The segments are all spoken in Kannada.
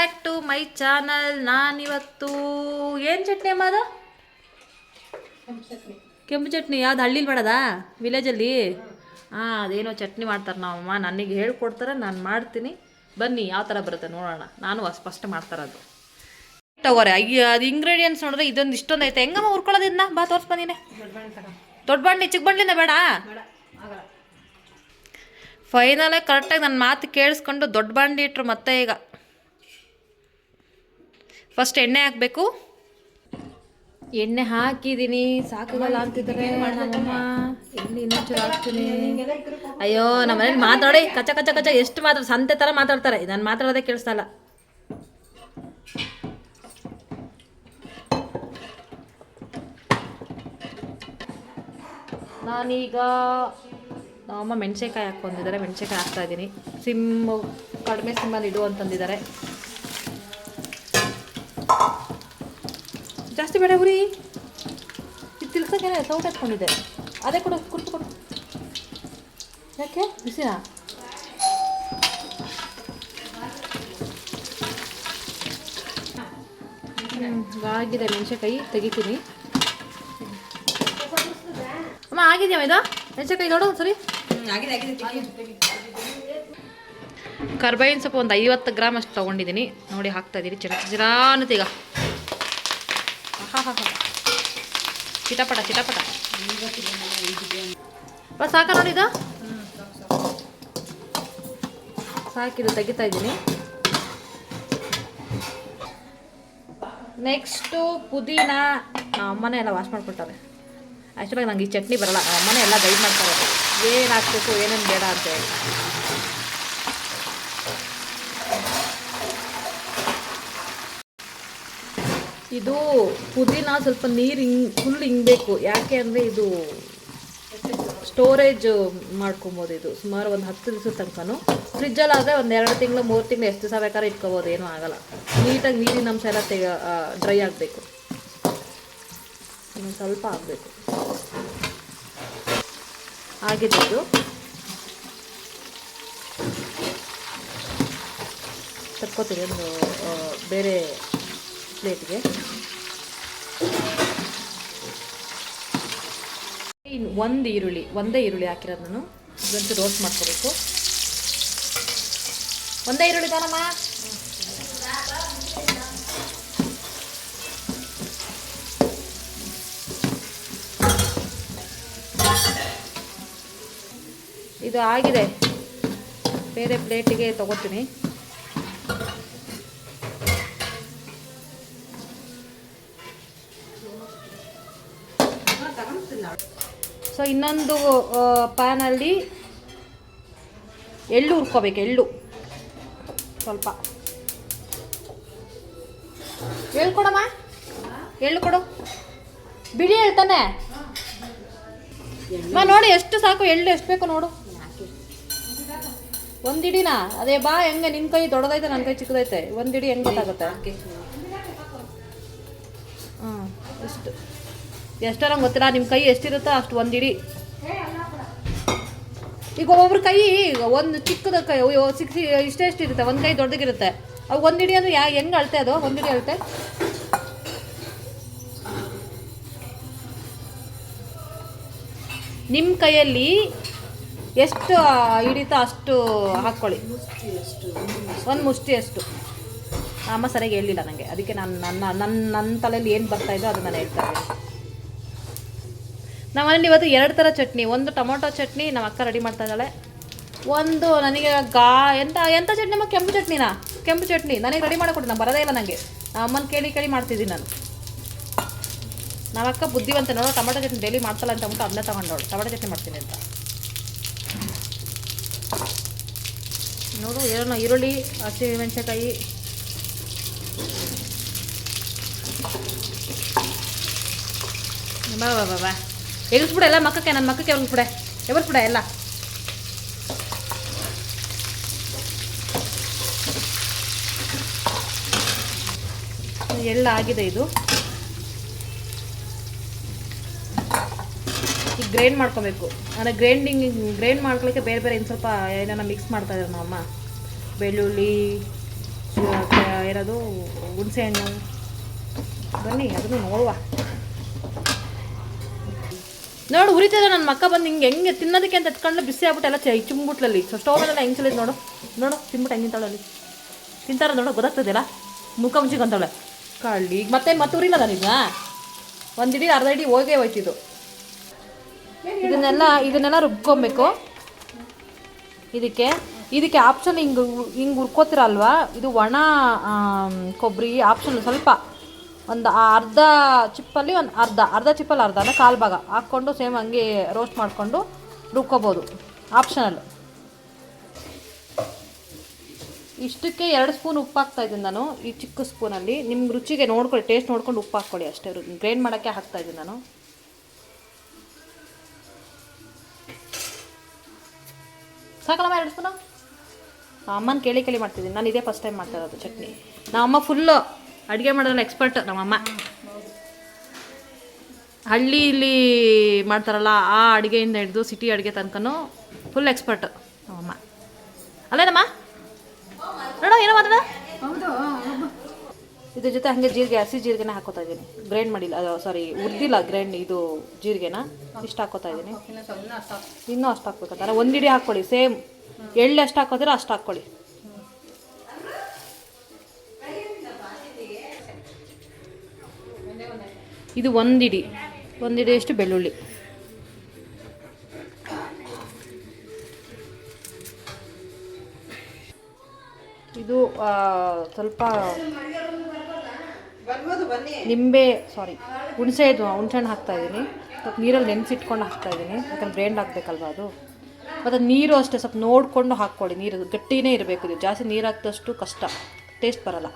Back to my channel. ನಾನಿವತ್ತು ಏನು ಚಟ್ನಿ ಅಮ್ಮ ಅದು? ಕೆಂಪು ಚಟ್ನಿ. ಯಾವ್ದು ಹಳ್ಳಿಲಿ ಮಾಡೋದಾ? ವಿಲೇಜಲ್ಲಿ? ಹಾಂ, ಅದೇನೋ ಚಟ್ನಿ ಮಾಡ್ತಾರೆ ನಮ್ಮಮ್ಮ. ನನಗೆ ಹೇಳ್ಕೊಡ್ತಾರೆ, ನಾನು ಮಾಡ್ತೀನಿ. ಬನ್ನಿ ಯಾವ ಥರ ಬರುತ್ತೆ ನೋಡೋಣ. ನಾನು ಫಸ್ಟ್ ಮಾಡ್ತಾರದು ತಗೋರೆ. ಅಯ್ಯ, ಅದು ಇಂಗ್ರೀಡಿಯೆಂಟ್ಸ್ ನೋಡಿದ್ರೆ ಇದೊಂದು ಇಷ್ಟೊಂದು ಐತೆ. ಹೆಂಗಮ್ಮ ಹುರ್ಕೊಳ್ಳೋದಿನ್ನ? ಬಾ ತೋರ್ಸ್ ಬಂದಿನಿ. ದೊಡ್ಡ ಬಾಣಲಿ ಚಿಕ್ಕ ಬಾಣಲಿಂದ ಬೇಡ. ಫೈನಲಾಗಿ ಕರೆಕ್ಟಾಗಿ ನನ್ನ ಮಾತು ಕೇಳಿಸ್ಕೊಂಡು ದೊಡ್ಡ ಬಾಣಲಿ ಇಟ್ರು. ಮತ್ತೆ ಈಗ ಫಸ್ಟ್ ಎಣ್ಣೆ ಹಾಕಬೇಕು. ಎಣ್ಣೆ ಹಾಕಿದ್ದೀನಿ, ಸಾಕಾಗಲ್ಲ ಅಂತಿದ್ದಾರೆ ನಮ್ಮಮ್ಮ. ಎಣ್ಣೆ ಇನ್ನೊಂಚೂರು ಹಾಕ್ತೀನಿ. ಅಯ್ಯೋ, ನಮ್ಮ ಮನೇಲಿ ಮಾತಾಡಿ ಕಚ್ಚ ಕಚ್ಚ ಕಚ್ಚ ಎಷ್ಟು ಮಾತಾಡ ಸಂತೆ ಥರ ಮಾತಾಡ್ತಾರೆ. ನಾನು ಮಾತಾಡೋದೇ ಕೇಳಿಸ್ತಲ್ಲ. ನಾನೀಗ ನಮ್ಮಮ್ಮ ಮೆಣಸೆಕಾಯಿ ಹಾಕ್ಕೊಂಡಿದ್ದಾರೆ. ಮೆಣಸೆಕಾಯಿ ಹಾಕ್ತಾಯಿದ್ದೀನಿ. ಕಡಿಮೆ ಸಿಮ್ಮಲ್ಲಿ ಇಡು ಅಂತಂದಿದ್ದಾರೆ. ಜಾಸ್ತಿ ಬೇಡ ಉರಿ. ಇದು ತಿಳ್ಸೋಕ್ಕೇನೆ ಸೌಟ್ ಹಾಕ್ಕೊಂಡಿದ್ದೆ. ಅದೇ ಕೊಡು, ಕುರ್ತು ಕೊಡು. ಯಾಕೆ ಬಿಸಿನಾ? ಆಗಿದೆ ಮೆಣಸೆಕಾಯಿ, ತೆಗಿತೀನಿ. ಅಮ್ಮ ಆಗಿದೆಯಾ ಇದು ಮೆಣಸೆಕಾಯಿ? ನೋಡು ಸರಿ. ಕರ್ಬೇವಿನ ಸೊಪ್ಪು ಒಂದು 50 ಗ್ರಾಮ್ ಅಷ್ಟು ತೊಗೊಂಡಿದ್ದೀನಿ. ನೋಡಿ ಹಾಕ್ತಾಯಿದ್ದೀನಿ. ಚಿರಾ ಅನ್ನುತ್ತೆ ಈಗ. ಚಿಟಪಟ ಚಿಟಪಟ. ಸಾಕ ನೋಡಿ ಇದು ಸಾಕಿದು ತೆಗಿತಾ ಇದ್ದೀನಿ. ನೆಕ್ಸ್ಟು ಪುದೀನ. ಅಮ್ಮನೇ ಎಲ್ಲ ವಾಶ್ ಮಾಡಿಕೊಡ್ತಾರೆ. ಆ್ಯಕ್ಚುಲಾಗಿ ನಂಗೆ ಈ ಚಟ್ನಿ ಬರಲ್ಲ. ಅಮ್ಮನೇ ಎಲ್ಲ ಗೈಡ್ ಮಾಡ್ತಾರೆ ಏನು ಹಾಕ್ಬೇಕು ಏನೇನು ಬೇಡ ಅಂತ ಹೇಳಿ. ಇದು ಪುದೀನ ಸ್ವಲ್ಪ ನೀರು ಫುಲ್ ಹಿಂಗಬೇಕು. ಯಾಕೆ ಅಂದರೆ ಇದು ಸ್ಟೋರೇಜ್ ಮಾಡ್ಕೊಬೋದು. ಇದು ಸುಮಾರು ಒಂದು 10 ದಿವಸದ ತನಕನೂ. ಫ್ರಿಜ್ಜಲ್ಲಾದರೆ ಒಂದು 2 ತಿಂಗಳು 3 ತಿಂಗಳು ಎಷ್ಟು ದಿವಸ ಬೇಕಾದ್ರೆ ಇಟ್ಕೋಬೋದು. ಏನೂ ಆಗಲ್ಲ. ನೀಟಾಗಿ ನೀರಿನ ಅಂಶ ಎಲ್ಲ ಡ್ರೈ ಆಗಬೇಕು. ಇನ್ನೊಂದು ಸ್ವಲ್ಪ ಆಗಬೇಕು. ಆಗಿದೆ ಇದು. ತಕ್ಕೋತೀನಿ ಒಂದು ಬೇರೆ ಪ್ಲೇಟ್ಗೆ. ಒಂದೇ ಈರುಳ್ಳಿ ಹಾಕಿರೋದು ನಾನು. ಇದಂತೂ ರೋಸ್ಟ್ ಮಾಡ್ಕೋಬೇಕು. ಒಂದೇ ಈರುಳ್ಳಿ ತಾನಮ್ಮ. ಇದು ಆಗಿದೆ. ಬೇರೆ ಪ್ಲೇಟಿಗೆ ತಗೋತೀನಿ. ಸೊ ಇನ್ನೊಂದು ಪ್ಯಾನಲ್ಲಿ ಎಳ್ಳು ಹುರ್ಕೋಬೇಕು. ಸ್ವಲ್ಪ ಎಳ್ಳು ಕೊಡಮ್ಮ. ಎಳ್ಳು ಕೊಡು. ಬಿಡಿ ಹೇಳ್ತಾನೆ ನೋಡಿ ಎಷ್ಟು ಸಾಕು. ಎಳ್ಳು ಎಷ್ಟು ಬೇಕು ನೋಡು. ಒಂದಿಡಿನಾ? ಅದೇ ಬಾ. ಹೆಂಗೆ ನಿನ್ನ ಕೈ ದೊಡ್ಡದೈತೆ, ನನ್ನ ಕೈ ಚಿಕ್ಕದೈತೆ. ಒಂದಿಡಿ ಹೆಂಗೆ ಗೊತ್ತಾಗುತ್ತೆ? ಇಷ್ಟು ಎಷ್ಟೋ ನಂಗೆ ಗೊತ್ತಿಲ್ಲ. ನಿಮ್ಮ ಕೈ ಎಷ್ಟಿರುತ್ತೋ ಅಷ್ಟು ಒಂದಿಡಿ. ಈಗ ಒಬ್ಬೊಬ್ರ ಕೈ ಒಂದು ಚಿಕ್ಕದ ಕೈ ಇಷ್ಟೇ ಇರುತ್ತೆ. ಒಂದು ಕೈ ದೊಡ್ಡಗಿರುತ್ತೆ. ಅವು ಒಂದಿಡಿ ಅಂದರೆ ಹೆಂಗೆ ಅಳತೆ? ಅದು ಒಂದಿಡಿ ಅಳತೆ. ನಿಮ್ಮ ಕೈಯಲ್ಲಿ ಎಷ್ಟು ಹಿಡಿತೋ ಅಷ್ಟು ಹಾಕ್ಕೊಳ್ಳಿ. ಒಂದು ಮುಷ್ಟಿಯಷ್ಟು. ಅಮ್ಮ ಸರಿಯಾಗಿ ಹೇಳಿಲ್ಲ ನನಗೆ. ಅದಕ್ಕೆ ನಾನು ನನ್ನ ತಲೆಯಲ್ಲಿ ಏನು ಬರ್ತಾಯಿದ್ದೋ ಅದು ನಾನು ಹೇಳ್ತಾ ಇದ್ದೀನಿ. ನಮ್ಮನೇಲಿ ಇವತ್ತು 2 ಥರ ಚಟ್ನಿ. ಒಂದು ಟೊಮೊಟೊ ಚಟ್ನಿ ನಮ್ಮ ಅಕ್ಕ ರೆಡಿ ಮಾಡ್ತಾ ಇದ್ದಾಳೆ. ಒಂದು ನನಗೆ ಎಂಥ ಚಟ್ನಿ ಅಮ್ಮ? ಕೆಂಪು ಚಟ್ನಿನಾ? ಕೆಂಪು ಚಟ್ನಿ ನನಗೆ ರೆಡಿ ಮಾಡಿಕೊಟ್ಟು. ನಾನು ಬರೋದೇ ಇಲ್ಲ ನನಗೆ. ಅಮ್ಮನ ಕೇಳಿ ಮಾಡ್ತಿದ್ದೀನಿ ನಾನು. ನಮ್ಮ ಅಕ್ಕ ಬುದ್ಧಿವಂತ ನೋಡೋ. ಟೊಮೊಟೊ ಚಟ್ನಿ ಡೈಲಿ ಮಾಡ್ತಲ್ಲ ಅಂತ ಅಂದ್ಬಿಟ್ಟು ಅದನ್ನೇ ತೊಗೊಂಡೋಳು. ಟೊಮೊಟೊ ಚಟ್ನಿ ಮಾಡ್ತೀನಿ ಅಂತ ನೋಡು. ಏನೋ ಈರುಳ್ಳಿ, ಹಸಿಮೆಣಸಿನಕಾಯಿ, ಬಾ ಎಗಸ್ಬಿಡ ಎಲ್ಲ ಮಕ್ಕಕ್ಕೆ. ನನ್ನ ಮಕ್ಕಕ್ಕೆ ಎವರ್ಸ್ಬಿಡ ಎಲ್ಲ. ಎಳ್ಳು ಆಗಿದೆ ಇದು. ಈಗ ಗ್ರೈಂಡ್ ಮಾಡ್ಕೊಬೇಕು. ಅಂದರೆ ಗ್ರೈಂಡ್ ಮಾಡ್ಕೊಳ್ಳೋಕ್ಕೆ ಬೇರೆ ಬೇರೆ ಇನ್ನು ಸ್ವಲ್ಪ ಏನೇನೋ ಮಿಕ್ಸ್ ಮಾಡ್ತಾಯಿದ್ದಾರೆ ನಮ್ಮಮ್ಮ. ಬೆಳ್ಳುಳ್ಳಿ, ಏನದು ಹುಣಸೆ ಹಣ್ಣು. ಬನ್ನಿ ಅದನ್ನು ನೋಡುವ. ನೋಡು ಉರಿತದೆ. ನನ್ನ ಮಕ್ಕ ಬಂದು ಹೆಂಗೆ ತಿನ್ನೋದಕ್ಕೆ ಅಂತ ಎತ್ಕೊಂಡು ಬಿಸಿ ಆಗ್ಬಿಟ್ಟು ಎಲ್ಲ ಚುಂಬಿಟ್ಲಲ್ಲಿ ಸ್ಟೋವಲ್ಲೆಲ್ಲ ಹೆಂಗೆ ಚಲಿದ್ ನೋಡು. ತಿನ್ಬಿಟ್ಟು ಹೆಂಗೆ ತಿಂತಾಳಲ್ಲಿ ತಿಂತಾರ ನೋಡು, ಗೊತ್ತಾಗ್ತದೆಲ್ಲ. ಮುಖ ಮುಂಚಿಕಂತಾಳೆ ಕಳ್ಳಿ. ಈಗ ಮತ್ತೆ ಉರಿಲ್ಲದ ನಿಜ. ಒಂದು ಇಡೀ ಅರ್ಧ ಇಡೀ ಹೋಗೇ ಹೋಯ್ತಿದ್ದು. ಇದನ್ನೆಲ್ಲ ರುಬ್ಕೊಬೇಕು. ಇದಕ್ಕೆ ಆಪ್ಷನ್ ಹಿಂಗೆ ಹುರ್ಕೋತಿರಲ್ವಾ, ಇದು ಒಣ ಕೊಬ್ಬರಿ ಆಪ್ಷನ್. ಸ್ವಲ್ಪ ಒಂದು ಅರ್ಧ ಚಿಪ್ಪಲ್ಲಿ ಒಂದು ಅರ್ಧ ಚಿಪ್ಪಲ್ಲಿ ಅರ್ಧ ಅಂದರೆ ಕಾಲು ಭಾಗ ಹಾಕ್ಕೊಂಡು ಸೇಮ್ ಹಂಗೆ ರೋಸ್ಟ್ ಮಾಡಿಕೊಂಡು ರುಬ್ಕೋಬೋದು. ಆಪ್ಷನಲ್. ಇಷ್ಟಕ್ಕೆ 2 ಸ್ಪೂನ್ ಉಪ್ಪು ಹಾಕ್ತಾಯಿದ್ದೀನಿ ನಾನು, ಈ ಚಿಕ್ಕ ಸ್ಪೂನಲ್ಲಿ. ನಿಮ್ಗೆ ರುಚಿಗೆ ನೋಡ್ಕೊಳ್ಳಿ, ಟೇಸ್ಟ್ ನೋಡ್ಕೊಂಡು ಉಪ್ಪು ಹಾಕ್ಕೊಳ್ಳಿ ಅಷ್ಟೇ. ಗ್ರೈಂಡ್ ಮಾಡೋಕ್ಕೆ ಹಾಕ್ತಾಯಿದ್ದೀನಿ ನಾನು. ಸಾಕಲ್ಲಮ್ಮ 2 ಸ್ಪೂನು? ಅಮ್ಮನ ಕೇಳಿ ಮಾಡ್ತಿದ್ದೀನಿ ನಾನು. ಇದೇ ಫಸ್ಟ್ ಟೈಮ್ ಮಾಡ್ತಾ ಇರೋದು ಚಟ್ನಿ. ನಮ್ಮಮ್ಮ ಫುಲ್ಲು ಅಡುಗೆ ಮಾಡೋದ್ರಲ್ಲಿ ಎಕ್ಸ್ಪರ್ಟ್ ನಮ್ಮಮ್ಮ. ಹಳ್ಳಿಲಿ ಮಾಡ್ತಾರಲ್ಲ ಆ ಅಡುಗೆಯಿಂದ ಹಿಡಿದು ಸಿಟಿ ಅಡುಗೆ ತನಕನೂ ಫುಲ್ ಎಕ್ಸ್ಪರ್ಟ್ ನಮ್ಮಮ್ಮ. ಅಲ್ಲೇನಮ್ಮ? ನೋಡೋ ಏನೋ ಮಾತಾಡ. ಇದ್ರ ಜೊತೆ ಹಾಗೆ ಹಸಿ ಜೀರಿಗೆನ ಹಾಕೋತಾ ಇದ್ದೀನಿ. ಗ್ರೈಂಡ್ ಮಾಡಿಲ್ಲ, ಹುರಿದಿಲ್ಲ ಗ್ರೈಂಡ್. ಇದು ಜೀರಿಗೆನ ಇಷ್ಟು ಹಾಕೋತಾ ಇದ್ದೀನಿ. ಇನ್ನೂ ಅಷ್ಟು ಹಾಕ್ಬೇಕಂತಾರೆ. 1 ಇಡೀ ಹಾಕ್ಕೊಳ್ಳಿ. ಸೇಮ್ ಎಳ್ಳು ಎಷ್ಟು ಹಾಕೋತೀರೋ ಅಷ್ಟು ಹಾಕ್ಕೊಳ್ಳಿ. ಇದು 1 ಇಡಿಯಷ್ಟು ಬೆಳ್ಳುಳ್ಳಿ. ಇದು ಸ್ವಲ್ಪ ಹುಣಸೆಹಣ್ಣು ಹಾಕ್ತಾಯಿದ್ದೀನಿ. ಸ್ವಲ್ಪ ನೀರಲ್ಲಿ ನೆನೆಸಿಟ್ಕೊಂಡು ಹಾಕ್ತಾಯಿದ್ದೀನಿ, ಯಾಕಂದ್ರೆ ಗ್ರೈಂಡ್ ಹಾಕಬೇಕಲ್ವ ಅದು. ಮತ್ತು ನೀರು ಅಷ್ಟೇ ಸ್ವಲ್ಪ ನೋಡಿಕೊಂಡು ಹಾಕ್ಕೊಳ್ಳಿ. ನೀರು ಗಟ್ಟಿನೇ ಇರಬೇಕು. ಇದು ಜಾಸ್ತಿ ನೀರು ಹಾಕಿದಷ್ಟು ಕಷ್ಟ, ಟೇಸ್ಟ್ ಬರೋಲ್ಲ.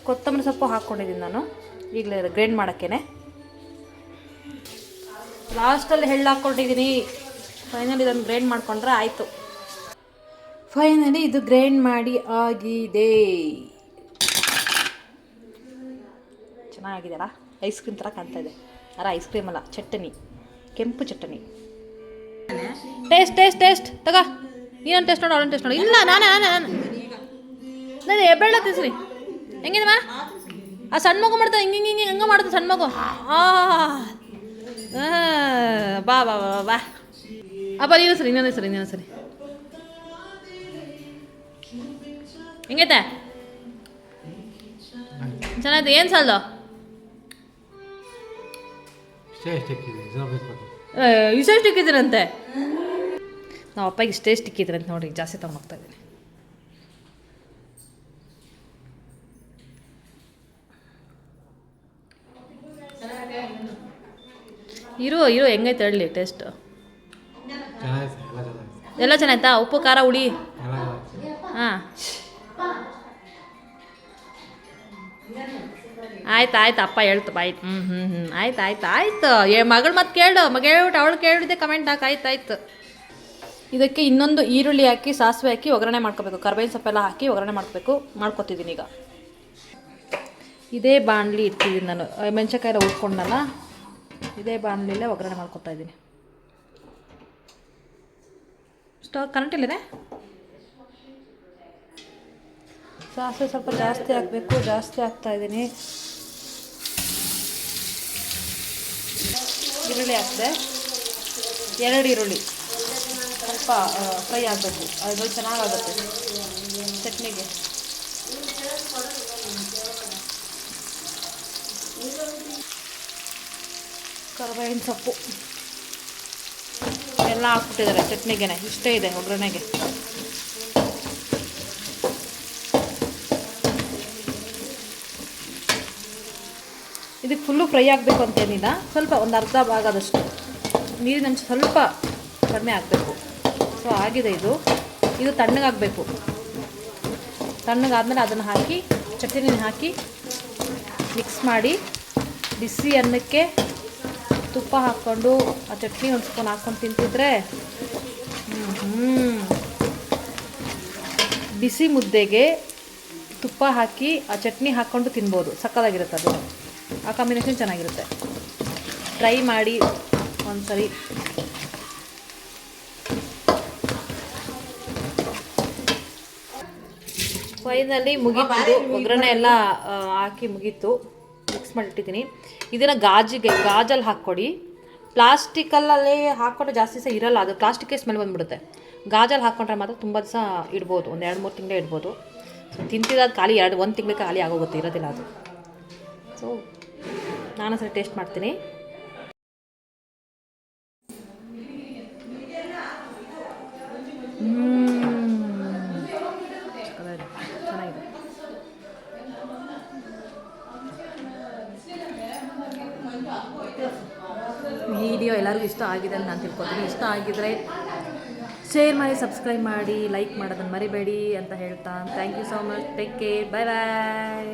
ಕೊತ್ತಂಬರಿ ಸೊಪ್ಪು ಹಾಕ್ಕೊಂಡಿದ್ದೀನಿ ನಾನು ಈಗಲೇ ಗ್ರೈಂಡ್ ಮಾಡೋಕ್ಕೇ. ಲಾಸ್ಟಲ್ಲಿ ಎಳ್ಳು ಹಾಕ್ಕೊಂಡಿದ್ದೀನಿ. ಫೈನಲಿ ಇದನ್ನು ಗ್ರೈಂಡ್ ಮಾಡಿಕೊಂಡ್ರೆ ಆಯಿತು. ಫೈನಲಿ ಇದು ಗ್ರೈಂಡ್ ಮಾಡಿ ಆಗಿದೆ. ಚೆನ್ನಾಗಿದೆಯಲ್ಲ, ಐಸ್ ಕ್ರೀಮ್ ಥರ ಕಾಣ್ತಾ ಇದೆ. ಐಸ್ ಕ್ರೀಮ್ ಅಲ್ಲ, ಚಟ್ನಿ, ಕೆಂಪು ಚಟ್ನಿ. ಟೇಸ್ಟ್ ತಗೋ. ನೀನೊಂದು ಟೇಸ್ಟ್ ನೋಡು, ಅವಳೊಂದು ಟೇಸ್ಟ್ ನೋಡು. ಇಲ್ಲ ನಾನು ಎಬ್ಬೆಳ್ಳ ತಿನ್ಸ್ರಿ. ಹೆಂಗಿದಮ್ಮ? ಆ ಸಣ್ಣ ಮಗು ಮಾಡ್ತಾ ಹಿಂಗೆ ಮಾಡುತ್ತೆ ಸಣ್ಣ ಮಗು. ಬಾ ಬಾ ಬಾ ಬಾ ಅಪ್ಪ. ಇನ್ನೊಂದು ಸರಿ ಹೆಂಗೈತೆ? ಚೆನ್ನಾಗಿದೆ. ಏನು ಸಾಲದು? ಇಷ್ಟೇ ಇಕ್ಕಿದ್ದೀರಂತೆ. ನಾವು ಅಪ್ಪಗೆ ಇಷ್ಟೇ ಇಕ್ಕಿದ್ರಂತೆ ನೋಡಿ. ಜಾಸ್ತಿ ತೊಗೊಂಡೋಗ್ತಾ ಇದ್ದೀನಿ. ಇರು ಹೆಂಗೈತೆ ಹೇಳಿ ಟೇಸ್ಟ್? ಎಲ್ಲ ಚೆನ್ನಾಯ್ತಾ? ಉಪ್ಪು ಖಾರ ಹುಳಿ? ಹಾಂ ಆಯ್ತು ಅಪ್ಪ ಹೇಳ್ತು. ಆಯ್ತು. ಆಯ್ತು. ಮಗಳು ಮತ್ತೆ ಕೇಳು. ಹೇಳ್ಬಿಟ್ಟು ಅವಳು ಕೇಳಿದೆ ಕಮೆಂಟ್ ಹಾಕಿ. ಆಯ್ತು. ಇದಕ್ಕೆ ಇನ್ನೊಂದು ಈರುಳ್ಳಿ ಹಾಕಿ, ಸಾಸಿವೆ ಹಾಕಿ ಒಗ್ಗರಣೆ ಮಾಡ್ಕೋಬೇಕು. ಕರ್ಬೇವಿನ ಸೊಪ್ಪೆಲ್ಲ ಹಾಕಿ ಒಗ್ಗರಣೆ ಮಾಡ್ಕೊತಿದ್ದೀನಿ ಈಗ. ಇದೇ ಬಾಣಲಿ ಇಟ್ಟಿದ್ದೀನಿ ನಾನು. ಮೆಣಸಿನ್ಕಾಯಿ ಉಟ್ಕೊಂಡಲ್ಲ, ಇದೇ ಬಾಣಲಿಲೇ ಒಗ್ಗರಣೆ ಮಾಡ್ಕೊತಾ ಇದ್ದೀನಿ. ಸ್ಟವ್ ಕರೆಂಟ್ ಇಲ್ಲದೆ. ಸಾಸಿವೆ ಸ್ವಲ್ಪ ಜಾಸ್ತಿ ಹಾಕಬೇಕು. ಜಾಸ್ತಿ ಹಾಕ್ತಾಯಿದ್ದೀನಿ. ಈರುಳ್ಳಿ ಹಾಕಿದೆ. 2 ಈರುಳ್ಳಿ ಸ್ವಲ್ಪ ಫ್ರೈ ಆಗಬೇಕು. ಅದು ಚೆನ್ನಾಗಾಗುತ್ತೆ ಚಟ್ನಿಗೆ. ಕರಿಬೇವಿನ ಸೊಪ್ಪು ಎಲ್ಲ ಹಾಕ್ಬಿಟ್ಟಿದ್ದಾರೆ ಚಟ್ನಿಗೆ. ಇಷ್ಟೇ ಇದೆ ಒಗ್ಗರಣೆಗೆ. ಇದಕ್ಕೆ ಫುಲ್ಲು ಫ್ರೈ ಆಗಬೇಕು ಅಂತೇನಿಲ್ಲ. ಸ್ವಲ್ಪ ಒಂದು ಅರ್ಧ ಭಾಗದಷ್ಟು ನೀರಿನ ಅಂಶ ಸ್ವಲ್ಪ ಕಡಿಮೆ ಆಗಬೇಕು. ಸೊ ಆಗಿದೆ ಇದು ತಣ್ಣಗಾಗಬೇಕು. ತಣ್ಣಗಾದ್ಮೇಲೆ ಅದನ್ನು ಹಾಕಿ ಚಟ್ನಿ ಹಾಕಿ ಮಿಕ್ಸ್ ಮಾಡಿ ಬಿಸಿ ಅನ್ನಕ್ಕೆ ತುಪ್ಪ ಹಾಕ್ಕೊಂಡು ಆ ಚಟ್ನಿ ಒಂದು ಸ್ಪೂನ್ ಹಾಕ್ಕೊಂಡು ತಿಂತಿದ್ರೆ ಬಿಸಿ ಮುದ್ದೆಗೆ ತುಪ್ಪ ಹಾಕಿ ಆ ಚಟ್ನಿ ಹಾಕ್ಕೊಂಡು ತಿನ್ಬೋದು. ಸಕ್ಕತ್ತಾಗಿರುತ್ತೆ ಅದು. ಆ ಕಾಂಬಿನೇಷನ್ ಚೆನ್ನಾಗಿರುತ್ತೆ. ಟ್ರೈ ಮಾಡಿ ಒಂದ್ಸರಿ. ಫೈನಲಿ ಮುಗೀತು ಒಗ್ಗರಣೆ ಎಲ್ಲ ಹಾಕಿ ಮುಗೀತು. ಮಿಕ್ಸ್ ಮಾಡಿಟ್ಟಿದ್ದೀನಿ. ಇದನ್ನು ಗಾಜಲ್ಲಿ ಹಾಕ್ಕೊಡಿ. ಪ್ಲಾಸ್ಟಿಕಲ್ಲೇ ಹಾಕ್ಕೊಂಡ್ರೆ ಜಾಸ್ತಿ ದಿವಸ ಇರಲ್ಲ, ಅದು ಪ್ಲಾಸ್ಟಿಕ್ಕೇ ಸ್ಮೆಲ್ ಬಂದುಬಿಡುತ್ತೆ. ಗಾಜಲ್ಲಿ ಹಾಕ್ಕೊಂಡ್ರೆ ಮಾತ್ರ ತುಂಬ ದಿವಸ ಇಡ್ಬೋದು, ಒಂದು 2-3 ತಿಂಗಳೇ ಇಡ್ಬೋದು. ಸೊ ತಿಂತಿದ್ದು ಖಾಲಿ 1 ತಿಂಗಳಿಗೆ ಖಾಲಿ ಆಗೋಗುತ್ತೆ, ಇರೋದಿಲ್ಲ ಅದು. ಸೊ ನಾನು ಸರಿ ಟೇಸ್ಟ್ ಮಾಡ್ತೀನಿ. ಚೆನ್ನಾಗಿದೆ. ವಿಡಿಯೋ ಎಲ್ಲರಿಗೂ ಇಷ್ಟ ಆಗಿದೆ ಅಂತ ನಾನು ತಿಳ್ಕೊತೀನಿ. ಇಷ್ಟ ಆಗಿದರೆ ಶೇರ್ ಮಾಡಿ, ಸಬ್ಸ್ಕ್ರೈಬ್ ಮಾಡಿ, ಲೈಕ್ ಮಾಡೋದನ್ನು ಮರಿಬೇಡಿ ಅಂತ ಹೇಳ್ತಾ thank you so much. Take care. Bye bye.